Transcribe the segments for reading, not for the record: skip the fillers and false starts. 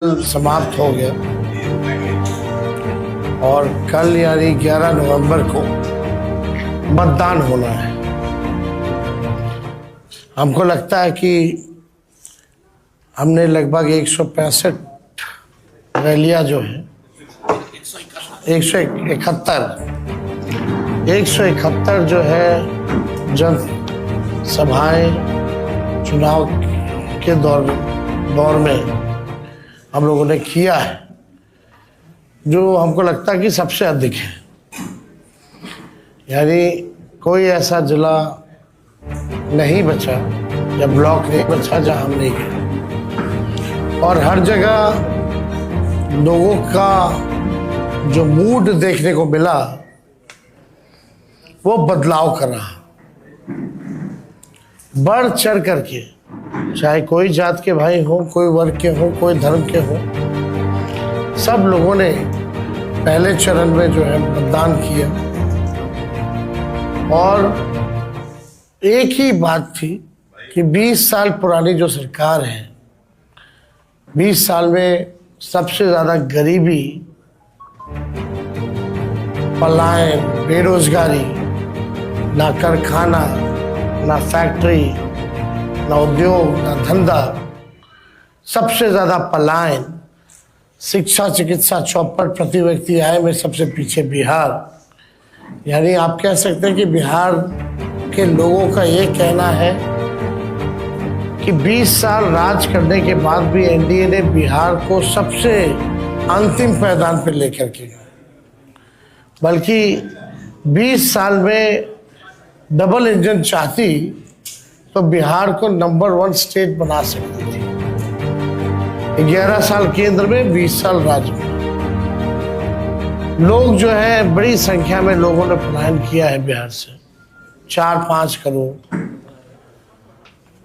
समाप्त हो गया और कल यानी 11 नवंबर को मतदान होना है। हमको लगता है कि हमने लगभग 165 रैलियां जो है 171 जो है जन सभाएं चुनाव के दौर में हम लोगों ने किया है, जो हमको लगता है कि सबसे अधिक है। यानी कोई ऐसा जिला नहीं बचा या ब्लॉक नहीं बचा जहां हम नहीं गए, और हर जगह लोगों का जो मूड देखने को मिला वो बदलाव कर रहा, बढ़ चढ़ करके, चाहे कोई जात के भाई हो, कोई वर्ग के हो, कोई धर्म के हो, सब लोगों ने पहले चरण में जो है मतदान किया। और एक ही बात थी कि 20 साल पुरानी जो सरकार है, 20 साल में सबसे ज्यादा गरीबी, पलायन, बेरोजगारी, ना कारखाना, ना फैक्ट्री, ना उद्योग, ना धंधा, सबसे ज्यादा पलायन, शिक्षा चिकित्सा चौपट, प्रति व्यक्ति आय में सबसे पीछे बिहार। यानी आप कह सकते हैं कि बिहार के लोगों का ये कहना है कि 20 साल राज करने के बाद भी एनडीए ने बिहार को सबसे अंतिम पायदान पर लेकर के गए, बल्कि 20 साल में डबल इंजन चाहती तो बिहार को नंबर 1 स्टेट बना सकती थी। 11 साल केंद्र में, 20 साल राज्य में। लोग जो है बड़ी संख्या में लोगों ने पलायन किया है बिहार से, 4-5 करोड़,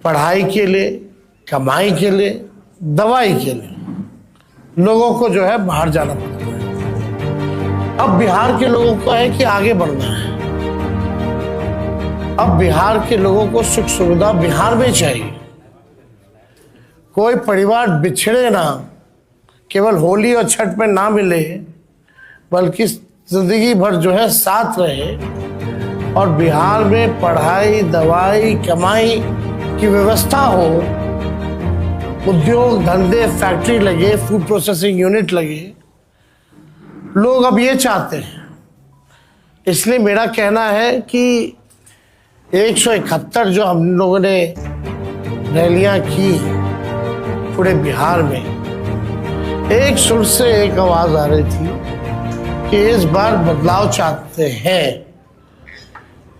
पढ़ाई के लिए, कमाई के लिए, दवाई के लिए लोगों को जो है बाहर जाना पड़ता है। अब बिहार के लोगों को है कि आगे बढ़ना है। अब बिहार के लोगों को सुख सुविधा बिहार में चाहिए। कोई परिवार बिछड़े ना, केवल होली और छठ में ना मिले, बल्कि जिंदगी भर जो है साथ रहे, और बिहार में पढ़ाई, दवाई, कमाई की व्यवस्था हो, उद्योग धंधे, फैक्ट्री लगे, फूड प्रोसेसिंग यूनिट लगे। लोग अब ये चाहते हैं। इसलिए मेरा कहना है कि 171 जो हम लोगों ने रैलियां की पूरे बिहार में, एक सुर से एक आवाज आ रही थी कि इस बार बदलाव चाहते हैं,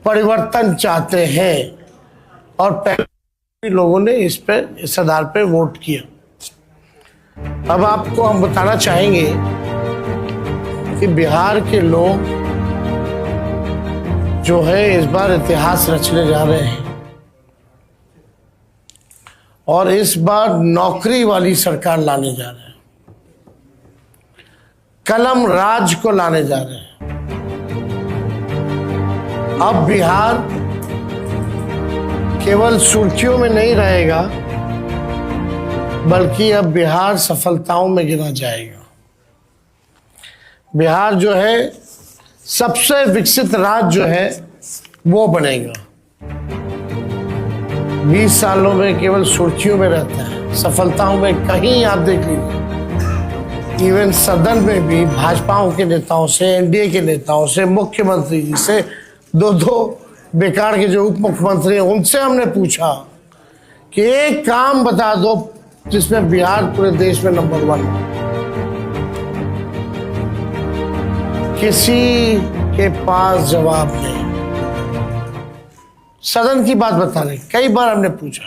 परिवर्तन चाहते हैं, और पहले लोगों ने इस आधार पे वोट किया। अब आपको हम बताना चाहेंगे कि बिहार के लोग जो है इस बार इतिहास रचने जा रहे हैं, और इस बार नौकरी वाली सरकार लाने जा रहे हैं, कलम राज को लाने जा रहे हैं। अब बिहार केवल सुर्खियों में नहीं रहेगा, बल्कि अब बिहार सफलताओं में गिना जाएगा। बिहार जो है सबसे विकसित राज्य जो है वो बनेगा। 20 सालों में केवल सुर्खियों में रहता है, सफलताओं में कहीं आप देख लीजिए, इवन सदन में भी भाजपाओं के नेताओं से, एनडीए के नेताओं से, मुख्यमंत्री जी से, दो बेकार के जो उप मुख्यमंत्री हैं उनसे हमने पूछा कि एक काम बता दो जिसमें बिहार पूरे देश में नंबर 1 हो। किसी के पास जवाब नहीं। सदन की बात बता रहे, कई बार हमने पूछा,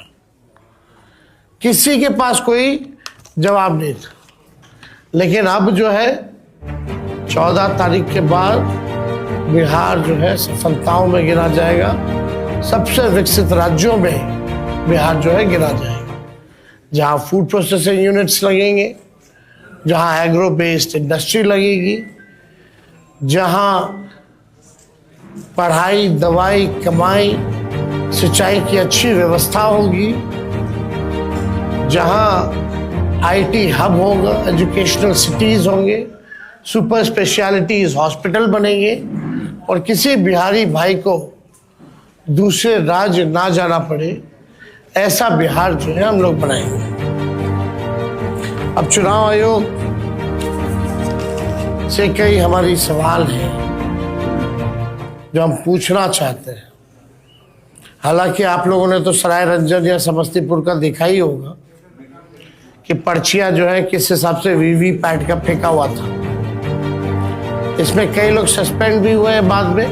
किसी के पास कोई जवाब नहीं था। लेकिन अब जो है 14 तारीख के बाद बिहार जो है सफलताओं में गिना जाएगा, सबसे विकसित राज्यों में बिहार जो है गिना जाएगा, जहां फूड प्रोसेसिंग यूनिट्स लगेंगे, जहां एग्रो बेस्ड इंडस्ट्री लगेगी, जहां पढ़ाई, दवाई, कमाई, सिंचाई की अच्छी व्यवस्था होगी, जहां आईटी हब होगा, एजुकेशनल सिटीज़ होंगे, सुपर स्पेशलिटीज़ हॉस्पिटल बनेंगे और किसी बिहारी भाई को दूसरे राज्य ना जाना पड़े, ऐसा बिहार जो है हम लोग बनाएंगे। अब चुनाव आयोग से कई हमारी सवाल हैं जो हम पूछना चाहते हैं। हालांकि आप लोगों ने तो सराय रंजन या समस्तीपुर का देखा ही होगा कि पर्चियां जो है किस हिसाब से वीवीपैट का फेंका हुआ था। इसमें कई लोग सस्पेंड भी हुए बाद में,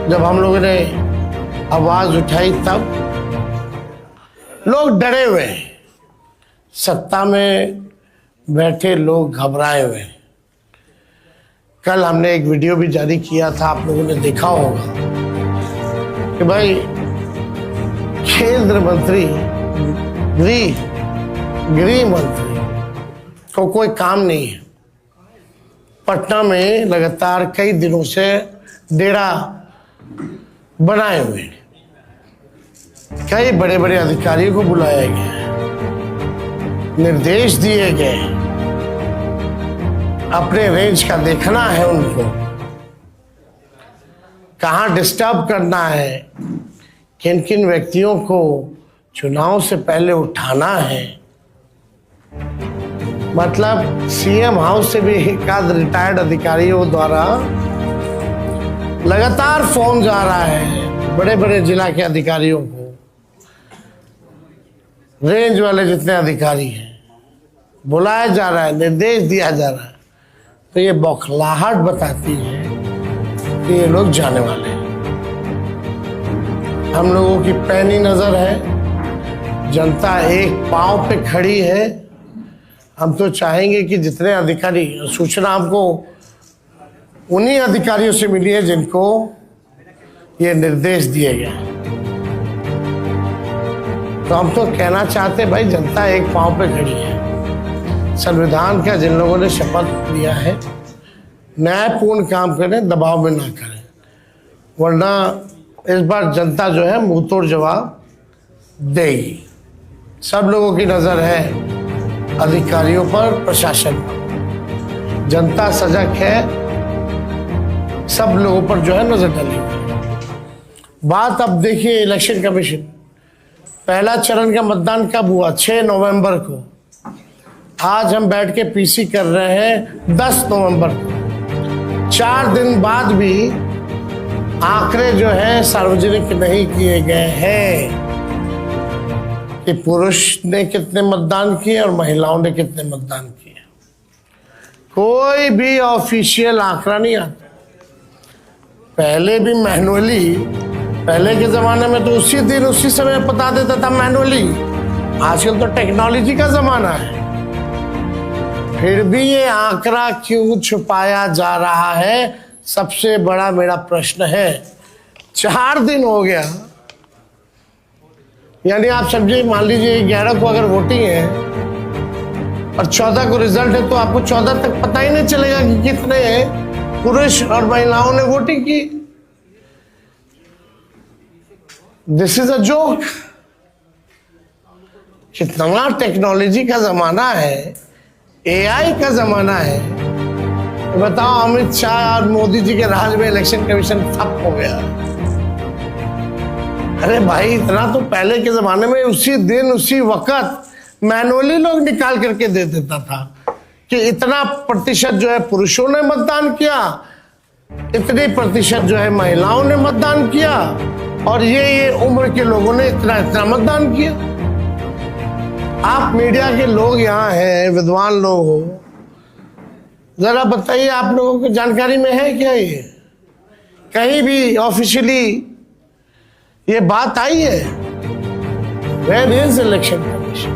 जब हम लोगों ने आवाज उठाई तब लोग डरे हुए हैं, सत्ता में बैठे लोग घबराए हुए हैं। कल हमने एक वीडियो भी जारी किया था, आप लोगों ने देखा होगा कि भाई केंद्र मंत्री गृह मंत्री को कोई काम नहीं है। पटना में लगातार कई दिनों से डेरा बनाए हुए हैं। कई बड़े बड़े अधिकारियों को बुलाया गया, निर्देश दिए गए, अपने रेंज का देखना है उनको, कहाँ डिस्टर्ब करना है, किन किन व्यक्तियों को चुनाव से पहले उठाना है। मतलब सीएम हाउस से भी एकाध रिटायर्ड अधिकारियों द्वारा लगातार फोन जा रहा है बड़े बड़े जिला के अधिकारियों को, रेंज वाले जितने अधिकारी हैं, बुलाया जा रहा है, निर्देश दिया जा रहा है। तो ये बौखलाहट बताती है कि ये लोग जाने वाले हैं। हम लोगों की पैनी नजर है, जनता एक पांव पे खड़ी है। हम तो चाहेंगे कि जितने अधिकारी, सूचना हमको उन्हीं अधिकारियों से मिली है जिनको ये निर्देश दिए गए। तो हम तो कहना चाहते भाई, जनता एक पांव पे खड़ी है। संविधान का जिन लोगों ने शपथ लिया है, न्यायपूर्ण काम करें, दबाव में ना करें, वरना इस बार जनता जो है मुंह तोड़ जवाब देगी। सब लोगों की नजर है अधिकारियों पर, प्रशासन पर। जनता सजग है, सब लोगों पर जो है नजर डाली हुई। बात अब देखिए, इलेक्शन कमीशन पहला चरण का मतदान कब हुआ? 6 नवंबर को। आज हम बैठ के पीसी कर रहे हैं 10 नवंबर को। 4 दिन बाद भी आंकड़े जो है सार्वजनिक नहीं किए गए हैं कि पुरुष ने कितने मतदान किए और महिलाओं ने कितने मतदान किए। कोई भी ऑफिशियल आंकड़ा नहीं आता। पहले भी मैनुअली, पहले के जमाने में तो उसी दिन उसी समय बता देता था मैनुअली। आजकल तो टेक्नोलॉजी का जमाना है, फिर भी ये आंकड़ा क्यों छुपाया जा रहा है, सबसे बड़ा मेरा प्रश्न है। 4 दिन हो गया, यानी आप समझिए, मान लीजिए 11 को अगर वोटिंग है और 14 को रिजल्ट है, तो आपको 14 तक पता ही नहीं चलेगा कि कितने पुरुष और महिलाओं ने वोटिंग की। This is a joke. कितना टेक्नोलॉजी का जमाना है, एआई का जमाना है। तो बताओ, अमित शाह और मोदी जी के राज में इलेक्शन कमीशन ठप हो गया। अरे भाई, इतना तो पहले के जमाने में उसी दिन उसी वक्त मैनुअली लोग निकाल करके दे देता था कि इतना प्रतिशत जो है पुरुषों ने मतदान किया, इतनी प्रतिशत जो है महिलाओं ने मतदान किया, और ये उम्र के लोगों ने इतना इतना मतदान किया। आप मीडिया के लोग यहाँ हैं, विद्वान लोग हो, जरा बताइए, आप लोगों को जानकारी में है क्या? ये कहीं भी ऑफिशियली ये बात आई है? Where is election commission?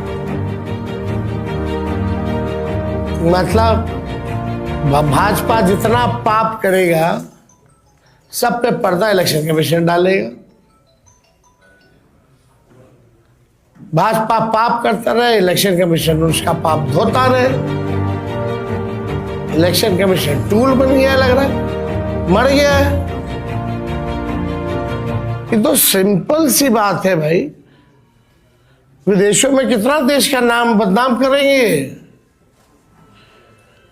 मतलब भाजपा जितना पाप करेगा, सब पे पर्दा इलेक्शन कमीशन डालेगा। भाजपा पाप करता रहे, इलेक्शन कमीशन उसका पाप धोता रहे। इलेक्शन कमीशन टूल बन गया, लग रहा है मर गया है। ये तो सिंपल सी बात है भाई। विदेशों में कितना देश का नाम बदनाम करेंगे।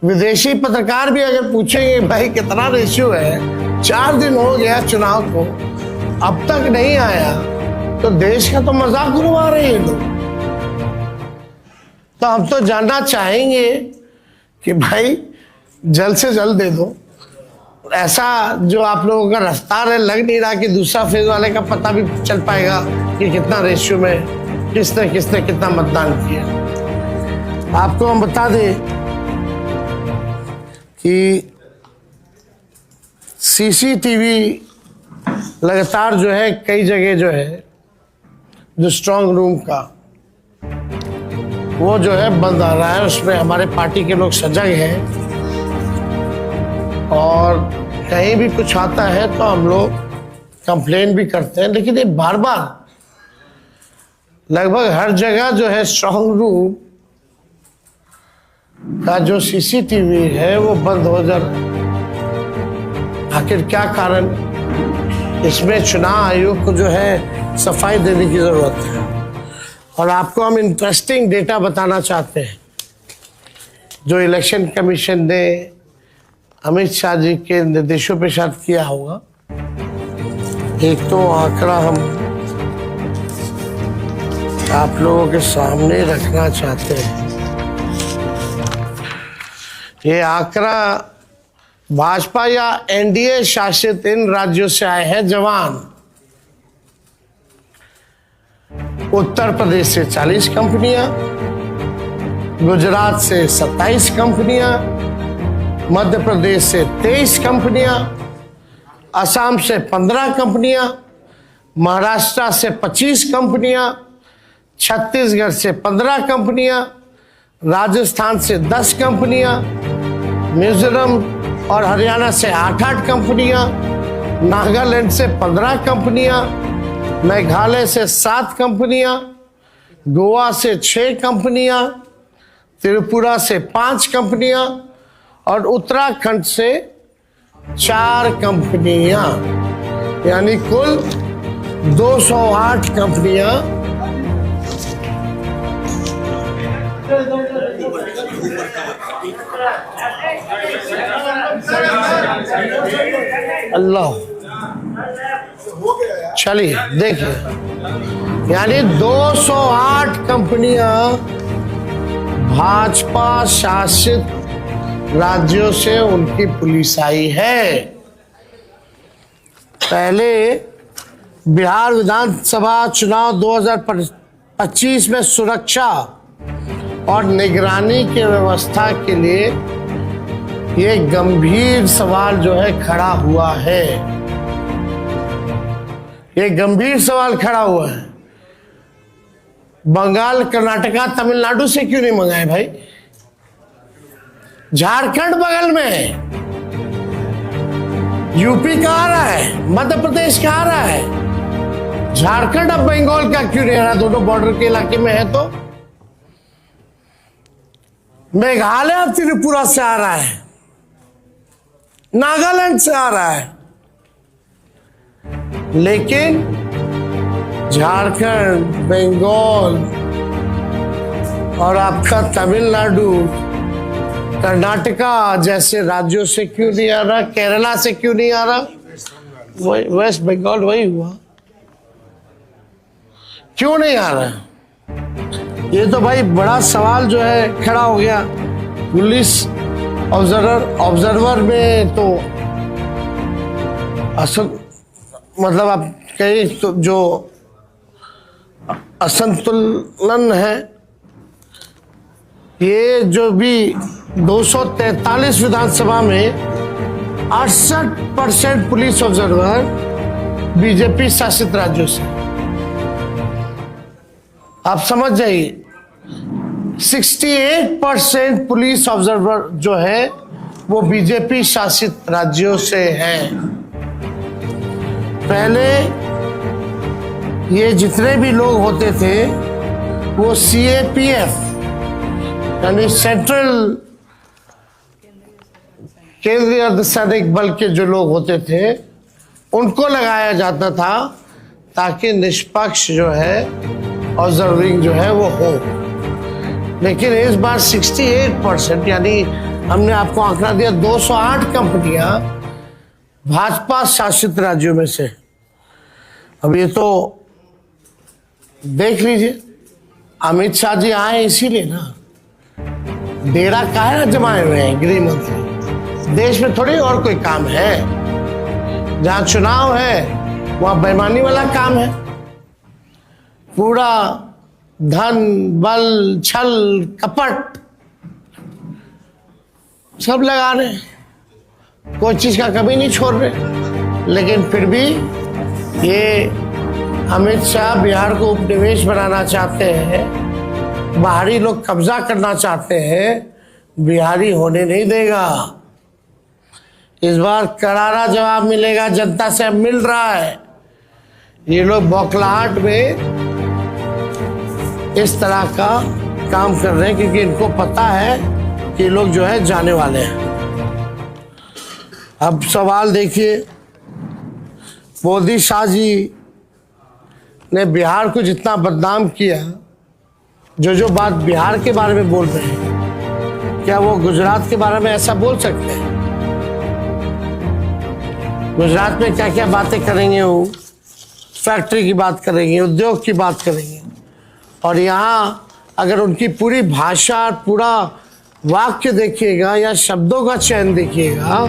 विदेशी पत्रकार भी अगर पूछेंगे भाई कितना रेशियो है, 4 दिन हो गया चुनाव को, अब तक नहीं आया, तो देश का तो मजाक उड़वा रहे हैं लोग। तो हम तो जानना चाहेंगे कि भाई जल्द से जल्द दे दो। ऐसा जो आप लोगों का रफ्तार है, लग नहीं रहा कि दूसरा फेज वाले का पता भी चल पाएगा कि कितना रेशियो में किसने किसने कितना मतदान किया। आपको हम बता दें कि सीसीटीवी लगातार जो है कई जगह जो है जो स्ट्रांग रूम का वो जो है बंद आ रहा है, उसमें हमारे पार्टी के लोग सजग हैं और कहीं भी कुछ आता है तो हम लोग कंप्लेन भी करते हैं। लेकिन ये बार बार लगभग हर जगह जो है स्ट्रांग रूम का जो सीसीटीवी है वो बंद हो जा रहा है। आखिर क्या कारण? इसमें चुनाव आयोग को जो है सफाई देने की जरूरत है। और आपको हम इंटरेस्टिंग डेटा बताना चाहते हैं जो इलेक्शन कमीशन ने अमित शाह जी के निर्देशों पे शायद किया होगा। एक तो आंकड़ा हम आप लोगों के सामने रखना चाहते हैं। ये आंकड़ा भाजपा या एनडीए शासित इन राज्यों से आए हैं जवान। उत्तर प्रदेश से 40 कंपनियां, गुजरात से 27 कंपनियां, मध्य प्रदेश से 23 कंपनियां, असम से 15 कंपनियां, महाराष्ट्र से 25 कंपनियां, छत्तीसगढ़ से 15 कंपनियां, राजस्थान से 10 कंपनियां, मिजोरम और हरियाणा से 8-8 कंपनियां, नागालैंड से 15 कंपनियां, मेघालय से 7 कंपनियां, गोवा से 6 कंपनियां, त्रिपुरा से 5 कंपनियां और उत्तराखंड से 4 कंपनियां, यानी कुल 208 कंपनियां अल्लाह। चलिए देखिए, यानी 208 कंपनियां भाजपा शासित राज्यों से उनकी पुलिस आई है। पहले बिहार विधानसभा चुनाव 2025 में सुरक्षा और निगरानी की व्यवस्था के लिए ये गंभीर सवाल जो है खड़ा हुआ है। ये गंभीर सवाल खड़ा हुआ है। बंगाल, कर्नाटका, तमिलनाडु से क्यों नहीं मंगाए भाई? झारखंड बगल में है, यूपी का आ रहा है, मध्य प्रदेश का आ रहा है, झारखंड अब बंगाल का क्यों नहीं आ रहा? दोनों बॉर्डर के इलाके में है। तो मेघालय और त्रिपुरा से आ रहा है, नागालैंड से आ रहा है, लेकिन झारखंड, बंगाल और आपका तमिलनाडु, कर्नाटका जैसे राज्यों से क्यों नहीं आ रहा? केरला से क्यों नहीं आ रहा? वेस्ट बंगाल वही हुआ, क्यों नहीं आ रहा? ये तो भाई बड़ा सवाल जो है खड़ा हो गया। पुलिस ऑब्जर्वर में तो मतलब आप कहीं तो जो असंतुलन है, ये जो भी 243 विधानसभा में 68% पुलिस ऑब्जर्वर बीजेपी शासित राज्यों से। आप समझ जाइए, 68% पुलिस ऑब्जर्वर जो है वो बीजेपी शासित राज्यों से हैं। पहले ये जितने भी लोग होते थे वो CAPF यानी सेंट्रल केंद्रीय अर्धसैनिक बल के जो लोग होते थे उनको लगाया जाता था ताकि निष्पक्ष जो है ऑब्जर्विंग जो है वो हो। लेकिन इस बार 68%, यानी हमने आपको आंकड़ा दिया 208 कंपनियां भाजपा शासित राज्यों में से। अब ये तो देख लीजिए, अमित शाह जी आए इसीलिए ना, डेरा काहे जमाए हुए हैं गृह मंत्री। देश में थोड़ी और कोई काम है, जहां चुनाव है वहां बेईमानी वाला काम है। पूरा धन बल छल कपट सब लगा रहे, कोई चीज का कमी नहीं छोड़ रहे। लेकिन फिर भी ये अमित शाह बिहार को उपनिवेश बनाना चाहते हैं, बाहरी लोग कब्जा करना चाहते हैं, बिहारी होने नहीं देगा। इस बार करारा जवाब मिलेगा, जनता से अब मिल रहा है। ये लोग बौखलाहट में इस तरह का काम कर रहे हैं क्योंकि इनको पता है कि लोग जो है जाने वाले हैं। अब सवाल देखिए, मोदी शाह जी ने बिहार को जितना बदनाम किया, जो बात बिहार के बारे में बोल रहे हैं, क्या वो गुजरात के बारे में ऐसा बोल सकते हैं? गुजरात में क्या क्या बातें करेंगे, वो फैक्ट्री की बात करेंगे, उद्योग की बात करेंगे, और यहाँ अगर उनकी पूरी भाषा, पूरा वाक्य देखिएगा या शब्दों का चयन देखिएगा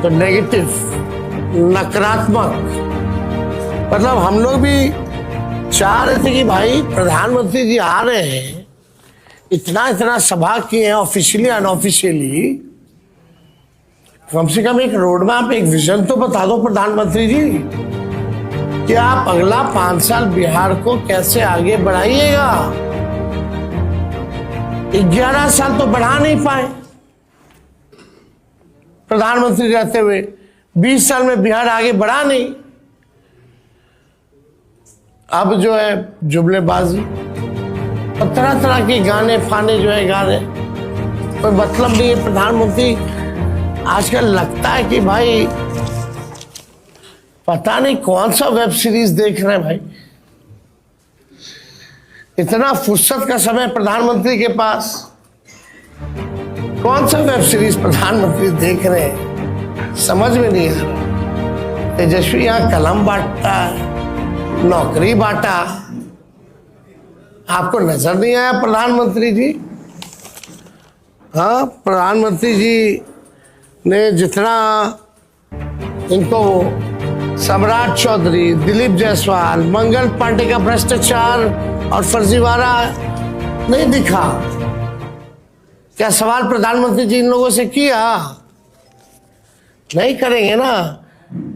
तो नेगेटिव, नकारात्मक। मतलब हम लोग भी चाह रहे थे कि भाई प्रधानमंत्री जी आ रहे हैं, इतना सभा किए हैं ऑफिशियली अनऑफिशियली, कम से कम एक रोड मैप, एक विजन तो बता दो प्रधानमंत्री जी कि आप अगला 5 साल बिहार को कैसे आगे बढ़ाइएगा। 11 साल तो बढ़ा नहीं पाए प्रधानमंत्री रहते हुए, 20 साल में बिहार आगे बढ़ा नहीं। अब जो है जुमलेबाजी और तरह तरह के गाने फाने जो है गा रहे, कोई मतलब नहीं है। प्रधानमंत्री आजकल लगता है कि भाई पता नहीं कौन सा वेब सीरीज देख रहे हैं भाई। इतना फुर्सत का समय प्रधानमंत्री के पास, कौन सा वेब सीरीज प्रधानमंत्री देख रहे हैं, समझ में नहीं आ रहा। तेजस्वी यहाँ कलम बांटता, नौकरी बांटा, आपको नजर नहीं आया प्रधानमंत्री जी? हाँ, प्रधानमंत्री जी ने जितना इनको सम्राट चौधरी, दिलीप जायसवाल, मंगल पांडे का भ्रष्टाचार और फर्जीवाड़ा नहीं दिखा, क्या सवाल प्रधानमंत्री जी इन लोगों से किया? नहीं करेंगे ना।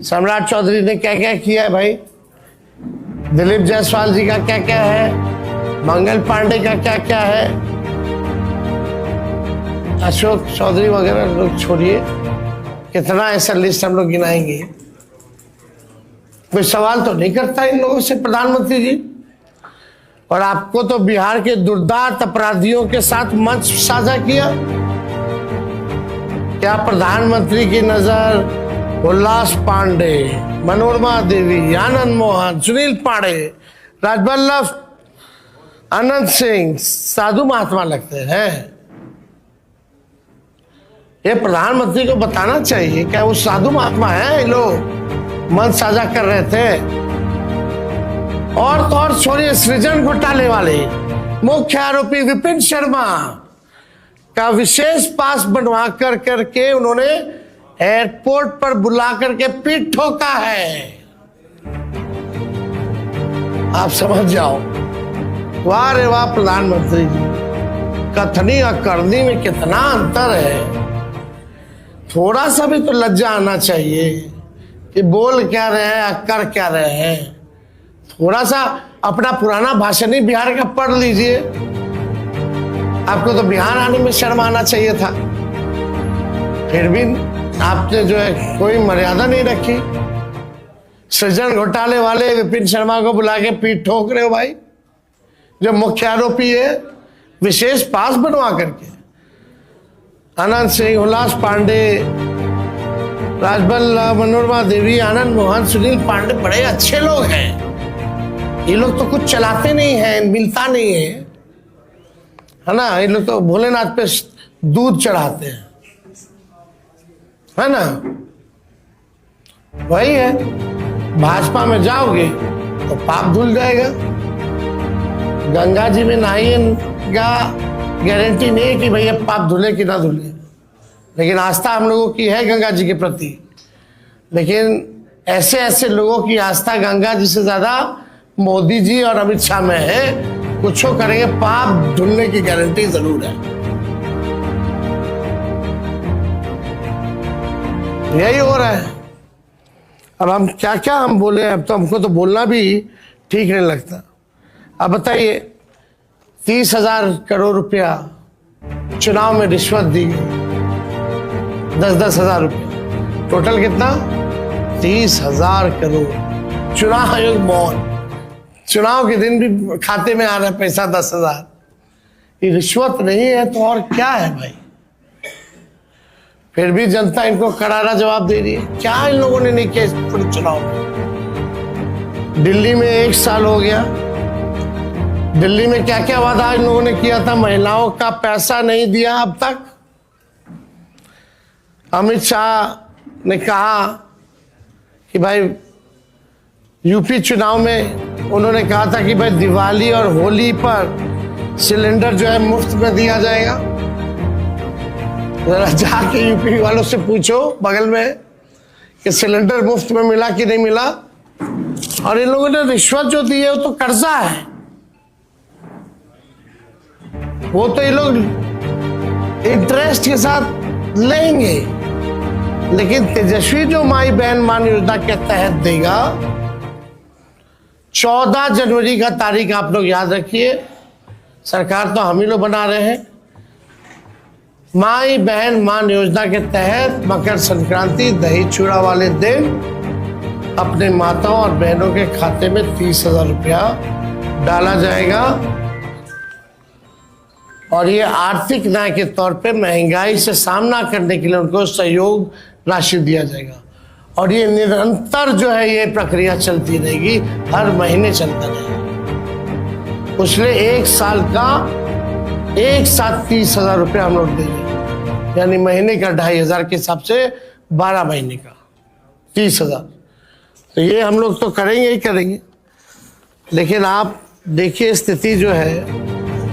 सम्राट चौधरी ने क्या क्या किया है भाई, दिलीप जायसवाल जी का क्या क्या है, मंगल पांडे का क्या क्या है, अशोक चौधरी वगैरह लोग छोड़िए, कितना ऐसा लिस्ट हम लोग गिनाएंगे। कोई सवाल तो नहीं करता इन लोगों से प्रधानमंत्री जी। और आपको तो बिहार के दुर्दांत अपराधियों के साथ मंच साझा किया। क्या प्रधानमंत्री की नजर उल्लास पांडे, मनोरमा देवी, आनंद मोहन, सुनील पांडे, राजबल्लभ, अनंत सिंह साधु महात्मा लगते हैं? ये प्रधानमंत्री को बताना चाहिए, क्या वो साधु महात्मा है? ये लोग मंच साझा कर रहे थे। और तो और छोड़िए, सृजन घोटाले वाले मुख्य आरोपी विपिन शर्मा का विशेष पास बनवा कर करके उन्होंने एयरपोर्ट पर बुला करके पीठ ठोका है। आप समझ जाओ, वाह रे वाह प्रधानमंत्री जी, कथनी और करनी में कितना अंतर है। थोड़ा सा भी तो लज्जा आना चाहिए कि बोल क्या रहे हैं, कर क्या रहे हैं। थोड़ा सा अपना पुराना भाषण ही बिहार का पढ़ लीजिए। आपको तो बिहार आने में शर्म आना चाहिए था, फिर भी आपने जो है कोई मर्यादा नहीं रखी। सृजन घोटाले वाले विपिन शर्मा को बुला के पीठ ठोक रहे हो भाई, जो मुख्य आरोपी है, विशेष पास बनवा करके। अनंत सिंह, उल्लास पांडे, राजबल्लभ, मनोरमा देवी, आनंद मोहन, सुनील पांडे बड़े अच्छे लोग हैं, ये लोग तो कुछ चलाते नहीं है, मिलता नहीं है ना। ये लोग तो भोलेनाथ पे दूध चढ़ाते हैं, है ना। वही है, भाजपा में जाओगे तो पाप धुल जाएगा। गंगा जी में नहाइएगा, गारंटी नहीं है कि भैया पाप धुले कि ना धुले, लेकिन आस्था हम लोगों की है गंगा जी के प्रति। लेकिन ऐसे ऐसे लोगों की आस्था गंगा जी से ज्यादा मोदी जी और अमित शाह में है। कुछ करेंगे, पाप धुलने की गारंटी जरूर है। यही हो रहा है। अब हम क्या क्या हम बोले, अब तो हमको तो बोलना भी ठीक नहीं लगता। अब बताइए, 30,000 करोड़ रुपया चुनाव में रिश्वत दी गई, 10-10 हजार रुपया, टोटल कितना? 30,000 करोड़। चुनाव आयोग मौन, चुनाव के दिन भी खाते में आ रहा है पैसा 10,000। ये रिश्वत नहीं है तो और क्या है भाई? फिर भी जनता इनको करारा जवाब दे रही है। क्या इन लोगों ने नहीं किया इस पूरे चुनाव में? दिल्ली में 1 साल हो गया, दिल्ली में क्या क्या वादा इन लोगों ने किया था? महिलाओं का पैसा नहीं दिया अब तक। अमित शाह ने कहा कि भाई यूपी चुनाव में उन्होंने कहा था कि भाई दिवाली और होली पर सिलेंडर जो है मुफ्त में दिया जाएगा। जरा जाके यूपी वालों से पूछो बगल में कि सिलेंडर मुफ्त में मिला कि नहीं मिला। और इन लोगों ने रिश्वत जो दी है वो तो कर्जा है, वो तो ये लोग इंटरेस्ट के साथ लेंगे। लेकिन तेजस्वी जो माई बहन मान योजना के तहत देगा, 14 जनवरी का तारीख आप लोग याद रखिए। सरकार तो हम ही लोग बना रहे हैं। माई बहन मान योजना के तहत मकर संक्रांति दही चूड़ा वाले दिन अपने माताओं और बहनों के खाते में 30,000 रुपया डाला जाएगा। और ये आर्थिक न्याय के तौर पे महंगाई से सामना करने के लिए उनको सहयोग राशि दिया जाएगा। और ये निरंतर जो है ये प्रक्रिया चलती रहेगी, हर महीने चलता रहेगा। पिछले 1 साल का एक साथ 30,000 रुपया हम लोग दे देंगे, यानी महीने का 2,500 के हिसाब से 12 महीने का 30,000। तो ये हम लोग तो करेंगे ही करेंगे। लेकिन आप देखिए स्थिति जो है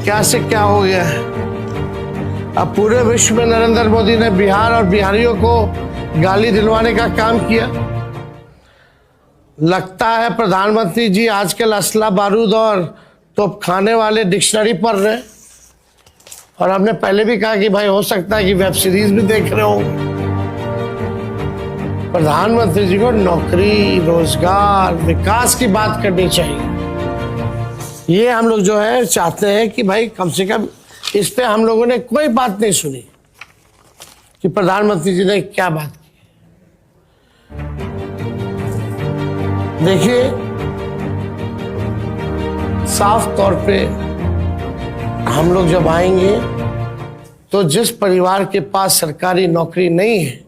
क्या से क्या हो गया है। अब पूरे विश्व में नरेंद्र मोदी ने बिहार और बिहारियों को गाली दिलवाने का काम किया। लगता है प्रधानमंत्री जी आजकल असला बारूद और तोप खाने वाले डिक्शनरी पढ़ रहे हैं। और हमने पहले भी कहा कि भाई हो सकता है कि वेब सीरीज भी देख रहे हो। प्रधानमंत्री जी को नौकरी, रोजगार, विकास की बात करनी चाहिए। ये हम लोग जो है चाहते हैं कि भाई कम से कम इस पे हम लोगों ने कोई बात नहीं सुनी कि प्रधानमंत्री जी ने क्या बात की। देखिए साफ तौर पे हम लोग जब आएंगे तो जिस परिवार के पास सरकारी नौकरी नहीं है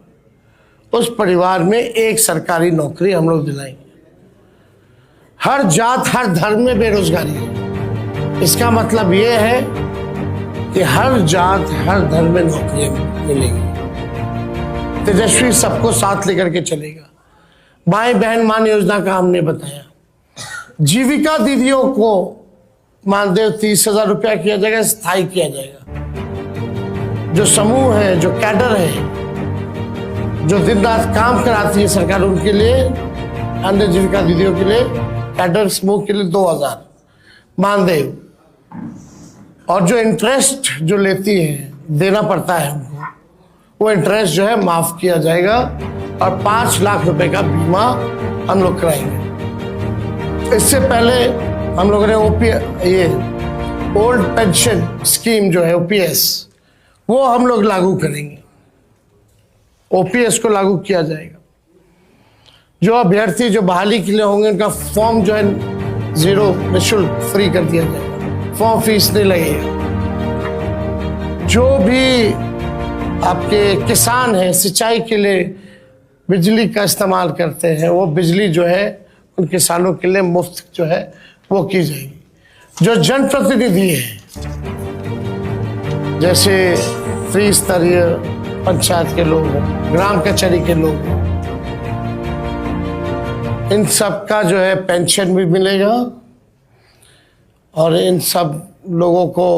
उस परिवार में एक सरकारी नौकरी हम लोग दिलाएंगे। हर जात हर धर्म में बेरोजगारी है। इसका मतलब ये है कि हर जात हर धर्म में नौकरियां मिलेगी। तेजस्वी सबको साथ लेकर के चलेगा। माई बहन मान योजना का हमने बताया। जीविका दीदियों को मानदेय 30,000 रुपया किया जाएगा, स्थायी किया जाएगा। जो समूह है, जो कैडर है, जो दिन रात काम कराती है सरकार, उनके लिए, अन्य जीविका दीदियों के लिए, कैडर समूह के लिए 2,000 मानदेय। और जो इंटरेस्ट जो लेती है, देना पड़ता है हमको, वो इंटरेस्ट जो है माफ किया जाएगा। और 5 लाख रुपए का बीमा हम लोग कराएंगे। इससे पहले हम लोगों ने ये ओल्ड पेंशन स्कीम जो है ओपीएस, वो हम लोग लागू करेंगे। ओपीएस को लागू किया जाएगा। जो अभ्यर्थी जो बहाली के लिए होंगे उनका फॉर्म जो है 0 निःशुल्क फ्री कर दिया जाएगा, फॉर्म फीस नहीं लगेगा। जो भी आपके किसान हैं, सिंचाई के लिए बिजली का इस्तेमाल करते हैं, वो बिजली जो है उन किसानों के लिए मुफ्त जो है वो की जाएगी। जो जनप्रतिनिधि है, जैसे त्रिस्तरीय पंचायत के लोग हैं, ग्राम कचहरी के लोग हैं, इन सब का जो है पेंशन भी मिलेगा और इन सब लोगों को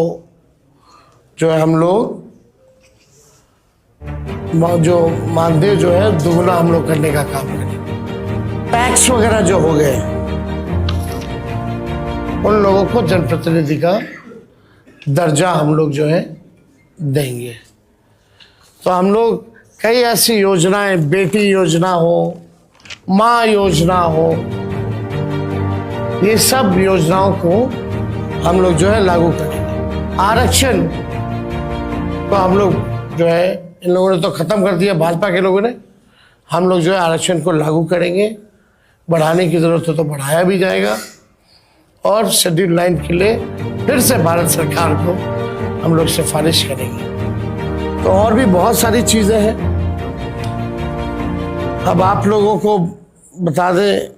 जो है हम लोग जो मानदेय जो है दुगना हम लोग करने का काम करेंगे। टैक्स वगैरह जो हो गए उन लोगों को जनप्रतिनिधि का दर्जा हम लोग जो है देंगे। तो हम लोग कई ऐसी योजनाएं, बेटी योजना हो, माँ योजना हो, ये सब योजनाओं को हम लोग जो है लागू करेंगे। आरक्षण तो हम लोग जो है, इन लोगों ने तो ख़त्म कर दिया, भाजपा के लोगों ने, हम लोग जो है आरक्षण को लागू करेंगे। बढ़ाने की ज़रूरत हो तो बढ़ाया भी जाएगा और शेड्यूल लाइन के लिए फिर से भारत सरकार को हम लोग सिफारिश करेंगे। तो और भी बहुत सारी चीज़ें हैं। अब आप लोगों को बता दें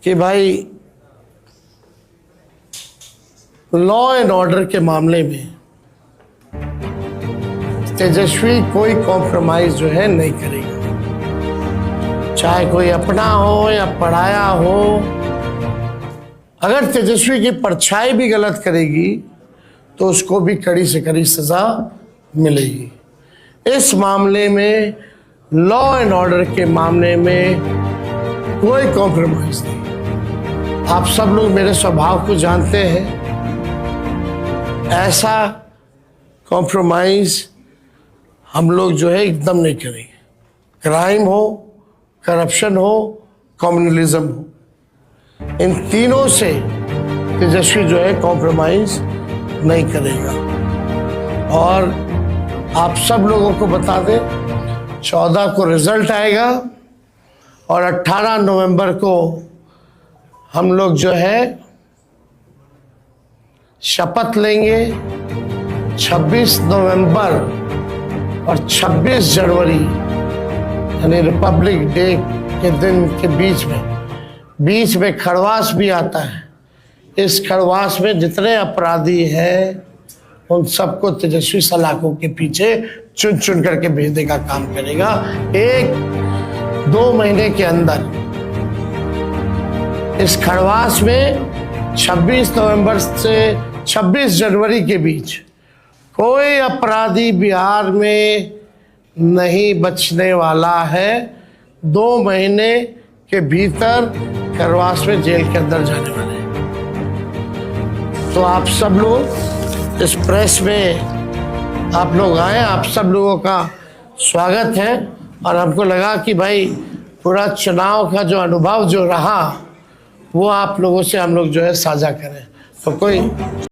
कि भाई लॉ एंड ऑर्डर के मामले में तेजस्वी कोई कॉम्प्रोमाइज जो है नहीं करेगा, चाहे कोई अपना हो या पढ़ाया हो। अगर तेजस्वी की परछाई भी गलत करेगी तो उसको भी कड़ी से कड़ी सजा मिलेगी। इस मामले में, लॉ एंड ऑर्डर के मामले में कोई कॉम्प्रोमाइज नहीं। आप सब लोग मेरे स्वभाव को जानते हैं, ऐसा कॉम्प्रोमाइज हम लोग जो है एकदम नहीं करेंगे। क्राइम हो, करप्शन हो, कम्युनलिज्म हो, इन तीनों से तेजस्वी जो है कॉम्प्रोमाइज नहीं करेगा। और आप सब लोगों को बता दें, 14 को रिजल्ट आएगा और 18 नवंबर को हम लोग जो है शपथ लेंगे। 26 नवंबर और 26 जनवरी यानी रिपब्लिक डे के दिन के बीच में खरवास भी आता है। इस खरवास में जितने अपराधी हैं उन सबको तेजस्वी सलाखों के पीछे चुन चुन करके भेजने का काम करेगा। 1-2 महीने के अंदर इस खरवास में 26 नवंबर से 26 जनवरी के बीच कोई अपराधी बिहार में नहीं बचने वाला है। 2 महीने के भीतर खरवास में जेल के अंदर जाने वाले हैं। तो आप सब लोग इस प्रेस में आप लोग आए, आप सब लोगों का स्वागत है। और हमको लगा कि भाई पूरा चुनाव का जो अनुभव जो रहा वो आप लोगों से हम लोग जो है साझा करें। तो कोई